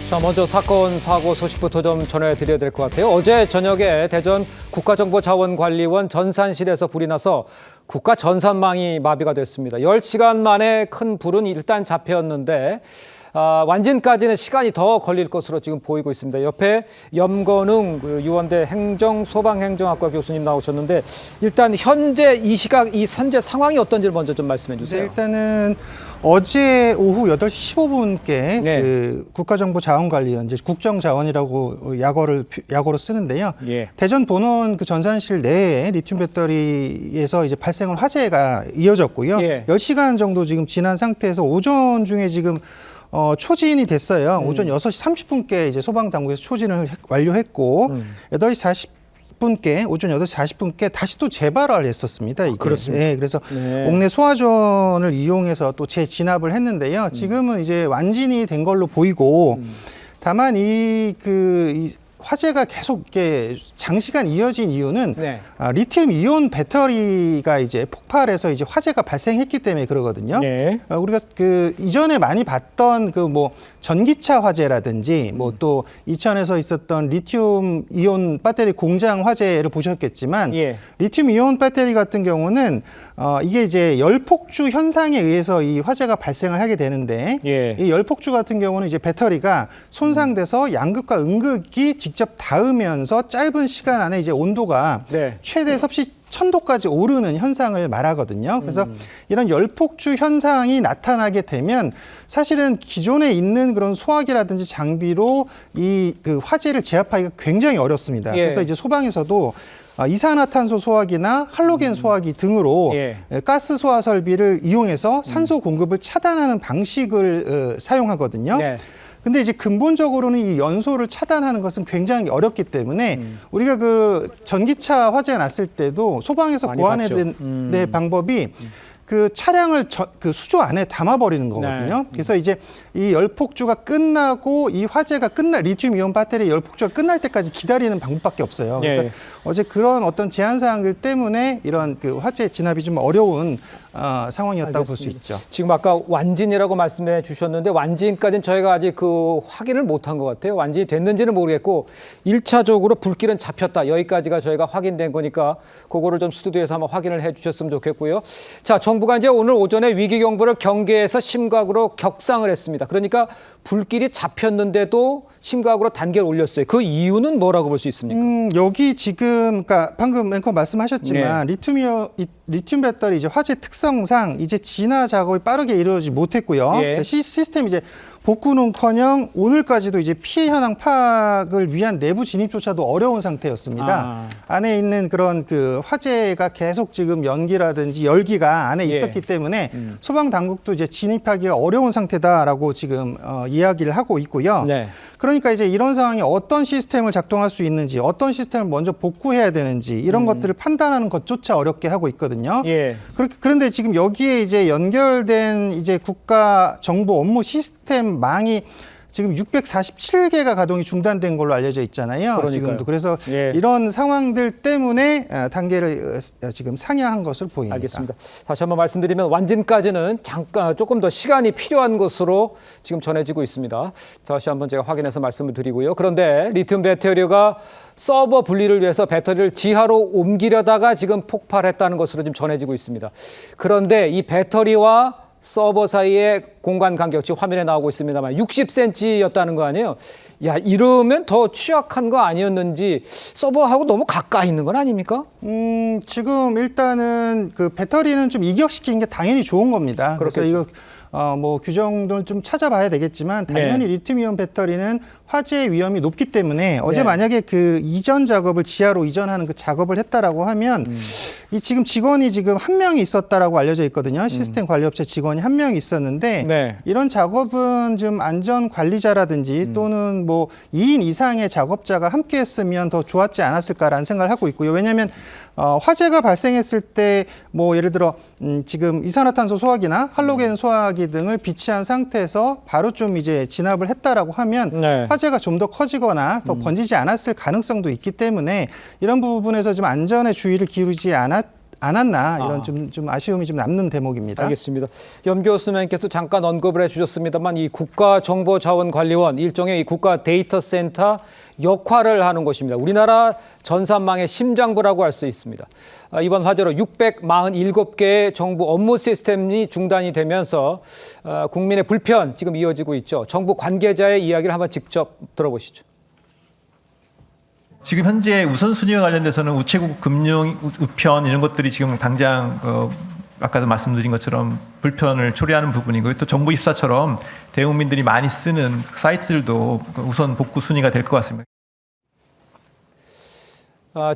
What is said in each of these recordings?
자, 먼저 사건, 사고 소식부터 좀 전해드려야 될 것 같아요. 어제 저녁에 대전 국가정보자원관리원 전산실에서 불이 나서 국가전산망이 마비가 됐습니다. 10시간 만에 큰 불은 일단 잡혔는데 완진까지는 시간이 더 걸릴 것으로 지금 보이고 있습니다. 옆에 염건웅 유원대 행정소방행정학과 교수님 나오셨는데 일단 현재 이 시각, 이 현재 상황이 어떤지 먼저 좀 말씀해 주세요. 네, 일단은 어제 오후 8시 15분께 네. 그 국가정보자원관리원, 이제 국정자원이라고 약어로 쓰는데요. 예. 대전 본원 그 전산실 내에 리튬 배터리에서 이제 발생한 화재가 이어졌고요. 예. 10시간 정도 지금 지난 상태에서 오전 중에 지금 초진이 됐어요. 오전 6시 30분께 이제 소방당국에서 초진을 완료했고 8시 40분께 오전 8시 40분께 다시 또 재발을 했었습니다. 이게. 그렇습니다. 네, 그래서 네. 옥내 소화전을 이용해서 또 재진압을 했는데요. 지금은 이제 완진이 된 걸로 보이고 다만 이 화재가 계속 이렇게 장시간 이어진 이유는 네. 리튬 이온 배터리가 이제 폭발해서 이제 화재가 발생했기 때문에 그러거든요. 네. 우리가 그 이전에 많이 봤던 그 뭐 전기차 화재라든지 뭐 또 이천에서 있었던 리튬 이온 배터리 공장 화재를 보셨겠지만 예. 리튬 이온 배터리 같은 경우는 이게 이제 열폭주 현상에 의해서 이 화재가 발생을 하게 되는데 예. 이 열폭주 같은 경우는 이제 배터리가 손상돼서 양극과 음극이 직접 닿으면서 짧은 시간 안에 이제 온도가 네. 최대 섭씨 1000도까지 오르는 현상을 말하거든요. 그래서 이런 열폭주 현상이 나타나게 되면 사실은 기존에 있는 그런 소화기라든지 장비로 이 그 화재를 제압하기가 굉장히 어렵습니다. 예. 그래서 이제 소방에서도 이산화탄소 소화기나 할로겐 소화기 등으로 예. 가스 소화 설비를 이용해서 산소 공급을 차단하는 방식을 사용하거든요. 네. 근데 이제 근본적으로는 이 연소를 차단하는 것은 굉장히 어렵기 때문에 우리가 그 전기차 화재가 났을 때도 소방에서 많이 고안해낸 방법이 그 차량을 그 수조 안에 담아버리는 거거든요. 네. 그래서 이제 이 열폭주가 끝나고 이 화재가 리튬 이온 배터리 열폭주가 끝날 때까지 기다리는 방법밖에 없어요. 그래서 네. 어제 그런 어떤 제한 사항들 때문에 이런 그 화재 진압이 좀 어려운 상황이었다고 볼 수 알겠습니다. 있죠. 지금 아까 완진이라고 말씀해 주셨는데 완진까지는 저희가 아직 그 확인을 못한 것 같아요. 완진이 됐는지는 모르겠고 1차적으로 불길은 잡혔다. 여기까지가 저희가 확인된 거니까 그거를 좀 스튜디오에서 한번 확인을 해 주셨으면 좋겠고요. 자, 정부가 이제 오늘 오전에 위기경보를 경계에서 심각으로 격상을 했습니다. 그러니까 불길이 잡혔는데도 심각으로 단계를 올렸어요. 그 이유는 뭐라고 볼 수 있습니까? 여기 지금, 그러니까 방금 앵커 말씀하셨지만 리튬 배터리 이제 화재 특성상 이제 진화 작업이 빠르게 이루어지지 못했고요. 예. 그러니까 시스템 이제 복구는커녕 오늘까지도 이제 피해 현황 파악을 위한 내부 진입조차도 어려운 상태였습니다. 안에 있는 그런 그 화재가 계속 지금 연기라든지 열기가 안에 예. 있었기 때문에 소방 당국도 이제 진입하기가 어려운 상태다라고 지금 이야기를 하고 있고요. 네. 그러니까 이제 이런 상황이 어떤 시스템을 작동할 수 있는지, 어떤 시스템을 먼저 복구해야 되는지 이런 것들을 판단하는 것조차 어렵게 하고 있거든요. 예. 그런데 지금 여기에 이제 연결된 이제 국가 정보 업무 시스템 망이 지금 647개가 가동이 중단된 걸로 알려져 있잖아요. 그러니까요. 지금도. 그래서 예. 이런 상황들 때문에 단계를 지금 상향한 것으로 보입니다. 알겠습니다. 다시 한번 말씀드리면 완진까지는 잠깐 조금 더 시간이 필요한 것으로 지금 전해지고 있습니다. 다시 한번 제가 확인해서 말씀을 드리고요. 그런데 리튬 배터리가 서버 분리를 위해서 배터리를 지하로 옮기려다가 지금 폭발했다는 것으로 지금 전해지고 있습니다. 그런데 이 배터리와 서버 사이의 공간 간격, 지금 화면에 나오고 있습니다만 60cm였다는 거 아니에요? 야, 이러면 더 취약한 거 아니었는지 서버하고 너무 가까이 있는 건 아닙니까? 지금 일단은 그 배터리는 좀 이격시키는 게 당연히 좋은 겁니다. 그렇겠죠. 그래서 이거 뭐 규정도 좀 찾아봐야 되겠지만 당연히 네. 리튬이온 배터리는 화재 위험이 높기 때문에 어제 네. 만약에 그 이전 작업을 지하로 이전하는 그 작업을 했다라고 하면 이 지금 직원이 지금 한 명이 있었다라고 알려져 있거든요. 시스템 관리업체 직원이 한 명이 있었는데 네. 이런 작업은 좀 안전 관리자라든지 또는 뭐 2인 이상의 작업자가 함께 했으면 더 좋았지 않았을까라는 생각을 하고 있고요. 왜냐하면 화재가 발생했을 때 뭐 예를 들어 지금 이산화탄소 소화기나 할로겐 소화기 등을 비치한 상태에서 바로 좀 이제 진압을 했다라고 하면 네. 화재가 좀 더 커지거나 더 번지지 않았을 가능성도 있기 때문에 이런 부분에서 좀 안전에 주의를 기울이지 않았나 이런 좀 아쉬움이 좀 남는 대목입니다. 알겠습니다. 염 교수님께서 잠깐 언급을 해주셨습니다만 이 국가정보자원관리원 일종의 이 국가 데이터센터 역할을 하는 곳입니다. 우리나라 전산망의 심장부라고 할 수 있습니다. 이번 화재로 647개의 정부 업무 시스템이 중단이 되면서 국민의 불편 지금 이어지고 있죠. 정부 관계자의 이야기를 한번 직접 들어보시죠. 지금 현재 우선순위와 관련돼서는 우체국 금융 우편 이런 것들이 지금 당장 아까도 말씀드린 것처럼 불편을 초래하는 부분이고요. 또 정부24처럼 대국민들이 많이 쓰는 사이트들도 우선 복구 순위가 될 것 같습니다.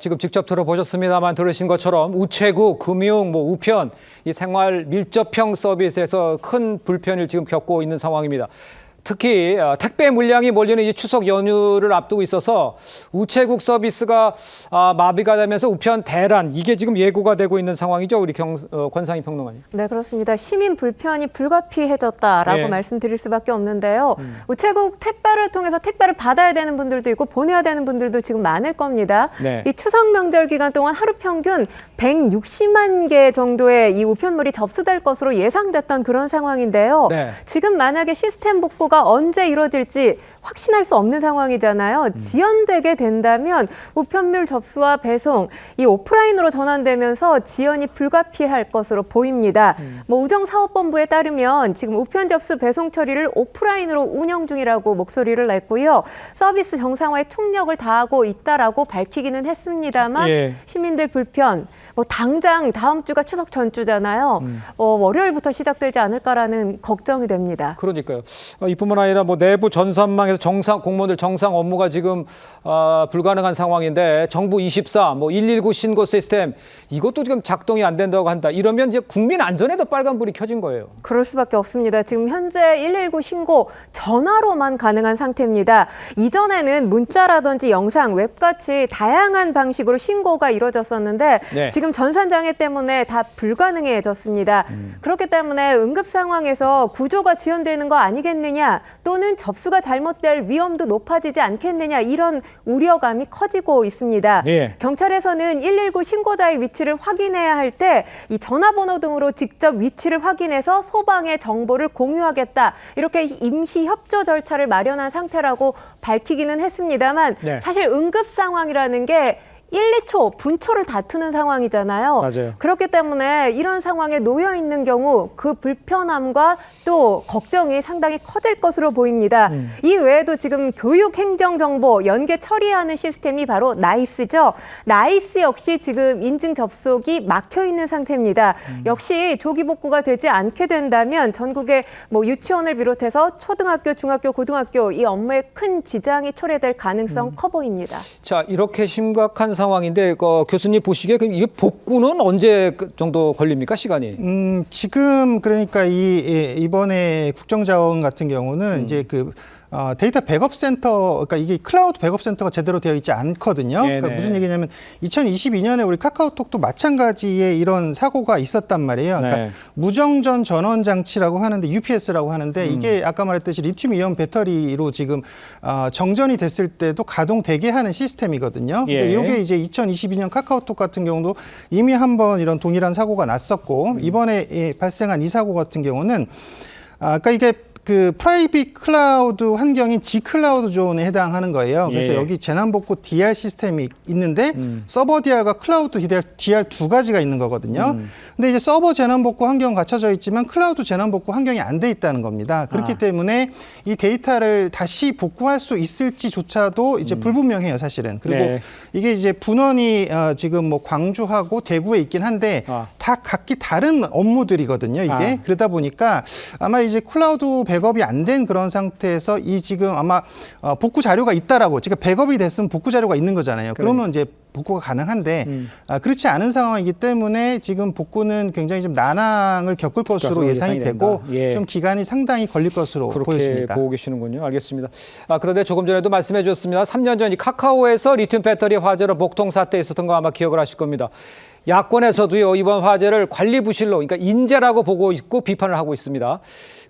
지금 직접 들어보셨습니다만 들으신 것처럼 우체국, 금융, 우편, 이 생활 밀접형 서비스에서 큰 불편을 지금 겪고 있는 상황입니다. 특히 택배 물량이 몰리는 이 추석 연휴를 앞두고 있어서 우체국 서비스가 마비가 되면서 우편 대란 이게 지금 예고가 되고 있는 상황이죠. 우리 권상희 평론가님. 네, 그렇습니다. 시민 불편이 불가피해졌다라고 네. 말씀드릴 수밖에 없는데요. 우체국 택배를 통해서 택배를 받아야 되는 분들도 있고 보내야 되는 분들도 지금 많을 겁니다. 네. 이 추석 명절 기간 동안 하루 평균 160만 개 정도의 이 우편물이 접수될 것으로 예상됐던 그런 상황인데요. 네. 지금 만약에 시스템 복구가 언제 이루어질지 확신할 수 없는 상황이잖아요. 지연되게 된다면 우편물 접수와 배송, 이 오프라인으로 전환되면서 지연이 불가피할 것으로 보입니다. 우정사업본부에 따르면 지금 우편 접수 배송 처리를 오프라인으로 운영 중이라고 목소리를 냈고요. 서비스 정상화에 총력을 다하고 있다라고 밝히기는 했습니다만 예. 시민들 불편, 당장 다음 주가 추석 전주잖아요. 월요일부터 시작되지 않을까라는 걱정이 됩니다. 그러니까요. 이뿐만 아니라 내부 전산망에서 공무원들 정상 업무가 지금 불가능한 상황인데 정부 24, 119 신고 시스템 이것도 지금 작동이 안 된다고 한다. 이러면 이제 국민 안전에도 빨간불이 켜진 거예요. 그럴 수밖에 없습니다. 지금 현재 119 신고 전화로만 가능한 상태입니다. 이전에는 문자라든지 영상, 웹같이 다양한 방식으로 신고가 이루어졌었는데 네. 지금 전산장애 때문에 다 불가능해졌습니다. 그렇기 때문에 응급 상황에서 구조가 지연되는 거 아니겠느냐 또는 접수가 잘못될 위험도 높아지지 않겠느냐 이런 우려감이 커지고 있습니다. 예. 경찰에서는 119 신고자의 위치를 확인해야 할 때 이 전화번호 등으로 직접 위치를 확인해서 소방의 정보를 공유하겠다. 이렇게 임시 협조 절차를 마련한 상태라고 밝히기는 했습니다만 네. 사실 응급 상황이라는 게 1, 2초, 분초를 다투는 상황이잖아요. 맞아요. 그렇기 때문에 이런 상황에 놓여 있는 경우 그 불편함과 또 걱정이 상당히 커질 것으로 보입니다. 이 외에도 지금 교육행정정보 연계 처리하는 시스템이 바로 나이스죠. 나이스 역시 지금 인증 접속이 막혀 있는 상태입니다. 역시 조기 복구가 되지 않게 된다면 전국의 유치원을 비롯해서 초등학교, 중학교, 고등학교 이 업무에 큰 지장이 초래될 가능성 커 보입니다. 자, 이렇게 심각한 상황인데 교수님 보시기에 그럼 이게 복구는 언제 정도 걸립니까, 시간이? 지금 그러니까 이번에 국정자원 같은 경우는 이제 데이터 백업 센터, 그러니까 이게 클라우드 백업 센터가 제대로 되어 있지 않거든요. 그러니까 무슨 얘기냐면 2022년에 우리 카카오톡도 마찬가지의 이런 사고가 있었단 말이에요. 그러니까 네. 무정전 전원 장치라고 하는데 UPS라고 하는데 이게 아까 말했듯이 리튬 이온 배터리로 지금 정전이 됐을 때도 가동되게 하는 시스템이거든요. 예. 근데 이게 이제 2022년 카카오톡 같은 경우도 이미 한번 이런 동일한 사고가 났었고 이번에 발생한 이 사고 같은 경우는 그러니까 이게 프라이빗 클라우드 환경인 G 클라우드 존에 해당하는 거예요. 그래서 예. 여기 재난복구 DR 시스템이 있는데 서버 DR과 클라우드 DR 두 가지가 있는 거거든요. 근데 이제 서버 재난복구 환경 갖춰져 있지만 클라우드 재난복구 환경이 안 돼 있다는 겁니다. 그렇기 때문에 이 데이터를 다시 복구할 수 있을지조차도 이제 불분명해요, 사실은. 그리고 네. 이게 이제 분원이 지금 광주하고 대구에 있긴 한데 다 각기 다른 업무들이거든요, 이게. 그러다 보니까 아마 이제 클라우드 백업이 안 된 그런 상태에서 이 지금 아마 복구 자료가 있다라고, 지금 백업이 됐으면 복구 자료가 있는 거잖아요. 그러면 이제 복구가 가능한데 그렇지 않은 상황이기 때문에 지금 복구는 굉장히 좀 난항을 겪을 것으로 예상이 되고 예. 좀 기간이 상당히 걸릴 것으로 그렇게 보여집니다. 보고 계시는군요. 알겠습니다. 그런데 조금 전에도 말씀해 주셨습니다. 3년 전 이 카카오에서 리튬 배터리 화재로 목통 사태 있었던 거 아마 기억을 하실 겁니다. 야권에서도요, 이번 화재를 관리 부실로, 그러니까 인재라고 보고 있고 비판을 하고 있습니다.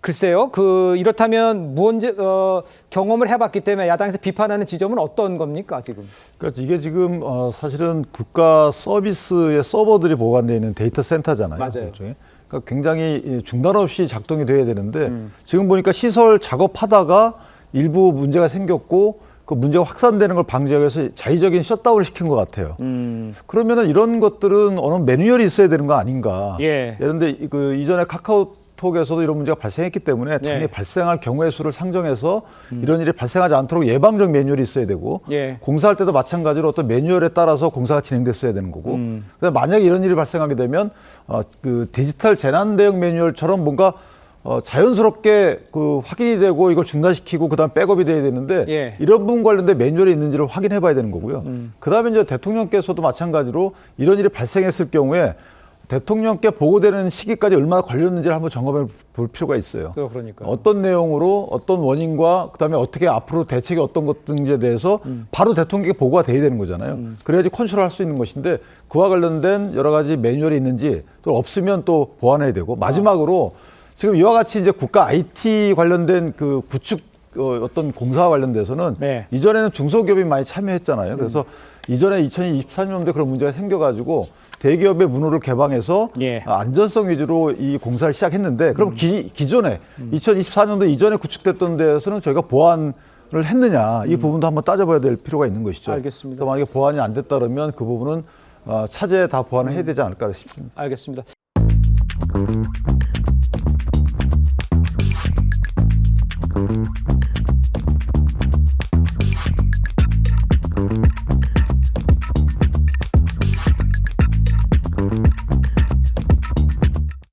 글쎄요, 이렇다면 경험을 해봤기 때문에 야당에서 비판하는 지점은 어떤 겁니까, 지금? 그러니까 이게 지금 사실은 국가 서비스의 서버들이 보관되어 있는 데이터 센터잖아요. 맞아요. 일종의. 그러니까 굉장히 중단 없이 작동이 돼야 되는데 지금 보니까 시설 작업하다가 일부 문제가 생겼고 그 문제가 확산되는 걸 방지하기 위해서 자의적인 셧다운을 시킨 것 같아요. 그러면은 이런 것들은 어느 매뉴얼이 있어야 되는 거 아닌가. 예. 그런데 그 이전에 카카오톡에서도 이런 문제가 발생했기 때문에 당연히 발생할 경우의 수를 상정해서 이런 일이 발생하지 않도록 예방적 매뉴얼이 있어야 되고 예. 공사할 때도 마찬가지로 어떤 매뉴얼에 따라서 공사가 진행됐어야 되는 거고 그다음에 만약에 이런 일이 발생하게 되면 그 디지털 재난 대응 매뉴얼처럼 뭔가 자연스럽게 그 확인이 되고 이걸 중단시키고 그다음 백업이 돼야 되는데 예. 이런 부분 관련된 매뉴얼이 있는지를 확인해 봐야 되는 거고요. 그다음에 이제 대통령께서도 마찬가지로 이런 일이 발생했을 경우에 대통령께 보고되는 시기까지 얼마나 걸렸는지를 한번 점검해 볼 필요가 있어요. 그러니까. 어떤 내용으로 어떤 원인과 그다음에 어떻게 앞으로 대책이 어떤 것인지에 대해서 바로 대통령께 보고가 돼야 되는 거잖아요. 그래야지 컨트롤할 수 있는 것인데 그와 관련된 여러 가지 매뉴얼이 있는지 또 없으면 또 보완해야 되고 마지막으로 지금 이와 같이 이제 국가 IT 관련된 그 구축 어떤 공사와 관련돼서는 네. 이전에는 중소기업이 많이 참여했잖아요. 그래서 이전에 2023년도에 그런 문제가 생겨가지고 대기업의 문호를 개방해서 예. 안전성 위주로 이 공사를 시작했는데 그럼 기존에 2024년도 이전에 구축됐던 데에서는 저희가 보완을 했느냐 이 부분도 한번 따져봐야 될 필요가 있는 것이죠. 알겠습니다. 그래서 만약에 보완이 안 됐다 그러면 그 부분은 차제에 다 보완을 해야 되지 않을까 싶습니다. 알겠습니다.